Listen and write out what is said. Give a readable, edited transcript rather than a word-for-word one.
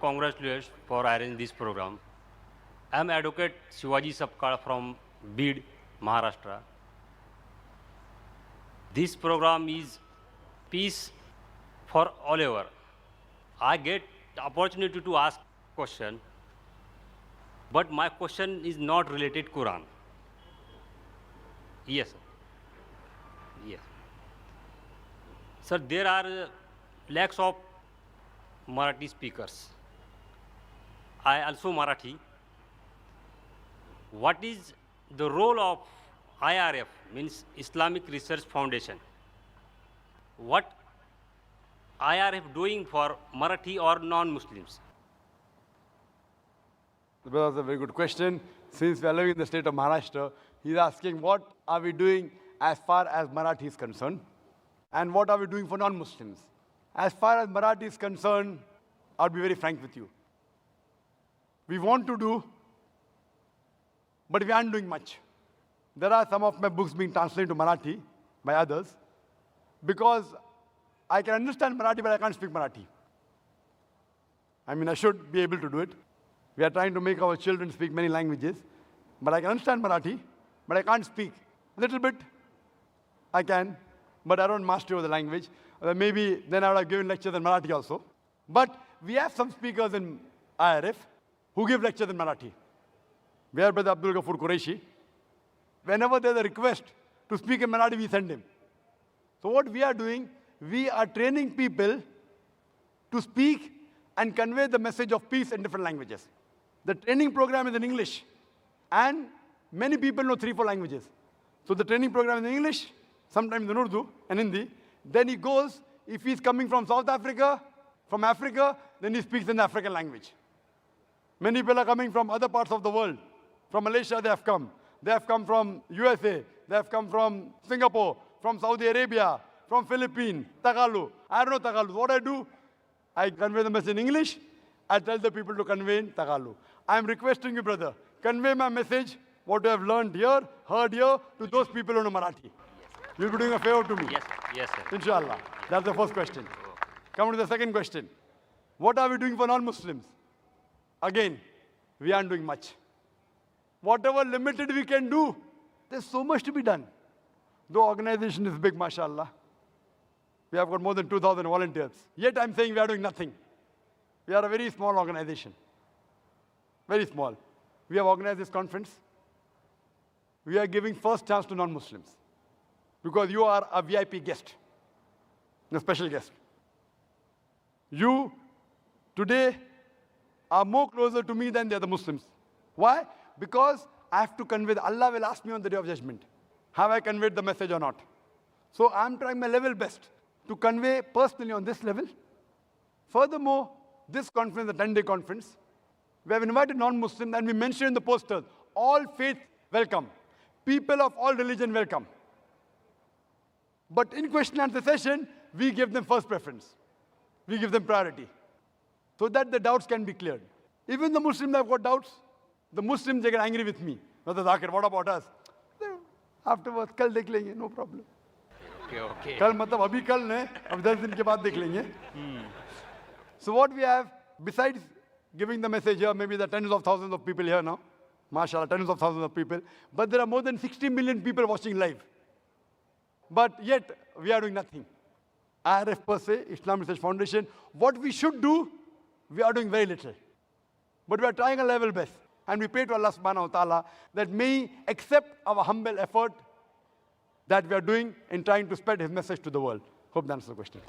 Congratulations for arranging this program. I am Advocate Shivaji Sapkal from Bid, Maharashtra. This program is peace for all over. I get the opportunity to ask question, but my question is not related Quran. Yes, sir. Yes. Sir, there are lakhs of Marathi speakers. I also Marathi. What is the role of IRF, means Islamic Research Foundation? What IRF doing for Marathi or non-Muslims? That was a very good question. Since we are living in the state of Maharashtra, he's asking what are we doing as far as Marathi is concerned, and what are we doing for non-Muslims. As far as Marathi is concerned, I'll be very frank with you. We want to do, but we aren't doing much. There are some of my books being translated to Marathi by others, because I can understand Marathi, but I can't speak Marathi. I mean, I should be able to do it. We are trying to make our children speak many languages, but I can understand Marathi, but I can't speak. A little bit, I can, but I don't master the language. Maybe then I would have given lectures in Marathi also. But we have some speakers in IRF who give lectures in Marathi. We have Brother Abdul Ghafoor Qureshi. Whenever there's a request to speak in Marathi, we send him. So what we are doing, we are training people to speak and convey the message of peace in different languages. The training program is in English, and many people know 3-4 languages. So the training program is in English, sometimes in Urdu and Hindi. Then he goes, if he's coming from South Africa, from Africa, then he speaks in the African language. Many people are coming from other parts of the world. From Malaysia, they have come. They have come from USA. They have come from Singapore, from Saudi Arabia, from Philippines, Tagalog. I don't know Tagalog. What I do, I convey the message in English. I tell the people to convey in Tagalog. I am requesting you, brother, convey my message, what you have learned here, heard here, to those people who know Marathi. You'll be doing a favor to me. Yes, yes, sir. Inshallah. That's the first question. Come to the second question. What are we doing for non-Muslims? Again, we aren't doing much. Whatever limited we can do, there's so much to be done. The organization is big, mashallah. We have got more than 2,000 volunteers. Yet I'm saying we are doing nothing. We are a very small organization. Very small. We have organized this conference. We are giving first chance to non-Muslims, because you are a VIP guest, a special guest. You today are more closer to me than the other Muslims. Why? Because I have to convey, Allah will ask me on the day of judgment, have I conveyed the message or not? So I'm trying my level best to convey personally on this level. Furthermore, this conference, the 10-day conference, we have invited non-Muslims, and we mentioned in the posters, all faith welcome. People of all religion welcome. But in question and answer session, we give them first preference. We give them priority, so that the doubts can be cleared. Even the Muslims have got doubts. The Muslims, they get angry with me. Brother Zakir, what about us? Afterwards, kal dekh lenge, no problem. Okay. Kal matlab abhi kal ne, ab 10 din ke baad dekh lenge. So what we have, besides giving the message here, maybe there are tens of thousands of people here now. MashaAllah, tens of thousands of people. But there are more than 60 million people watching live. But yet, we are doing nothing. IRF per se, Islamic Research Foundation, what we should do, we are doing very little. But we are trying our level best. And we pray to Allah subhanahu wa ta'ala that may He accept our humble effort that we are doing in trying to spread His message to the world. Hope that answers the question.